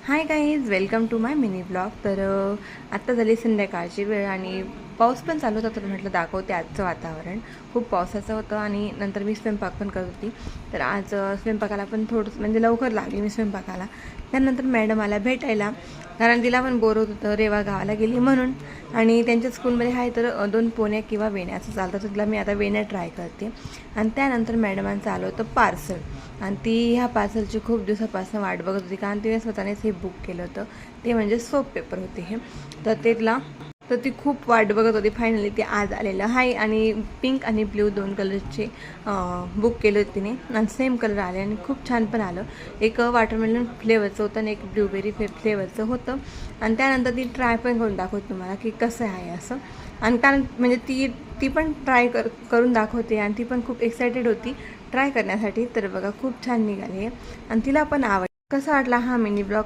High guys, welcome to my mini blog. तर आत्ता झाली संध्याकाळची वेळ आणि पाऊस पण चालू होता. तर म्हटलं दाखवते आजचं वातावरण. खूप पावसाचं होतं आणि नंतर मी स्वयंपाक पण करत होती. तर आज स्वयंपाकाला पण थोडंसं म्हणजे लवकर लागली मी स्वयंपाकाला. त्यानंतर मॅडम आला भेटायला, कारण तिला पण बोर होत होतं, रेवा गावाला गेली म्हणून. आणि त्यांच्या स्कूलमध्ये आहे तर 2 पोण्या किंवा वेण्या असं चालतं. तर तिला मी आता वेण्या ट्राय करते. आणि त्यानंतर मॅडमांचं आलं होतं पार्सल, आणि ती ह्या पार्सलची खूप दिवसापासून वाट बघत होती, कारण तिने स्वतःनेच हे बुक केलं होतं. ते म्हणजे सोप पेपर होते हे. तर तिला तर ती खूप वाट बघत होती. फायनली ते आज आलेलं आहे आणि पिंक आणि ब्ल्यू 2 कलरचे बुक केलं होतं तिने, आणि सेम कलर आले आणि खूप छान पण आलं. एक वॉटरमेलन फ्लेवरचं होतं आणि एक ब्लूबेरी फ्लेवरचं होतं. आणि त्यानंतर ती ट्राय पण करून दाखवते तुम्हाला की कसं आहे असं. आणि कारण म्हणजे ती पण ट्राय करून दाखवते आणि ती पण खूप एक्सायटेड होती ट्राय करण्यासाठी. तर बघा खूप छान निघाले आणि तिला पण आवड. कसा वाटला हा मिनी ब्लॉग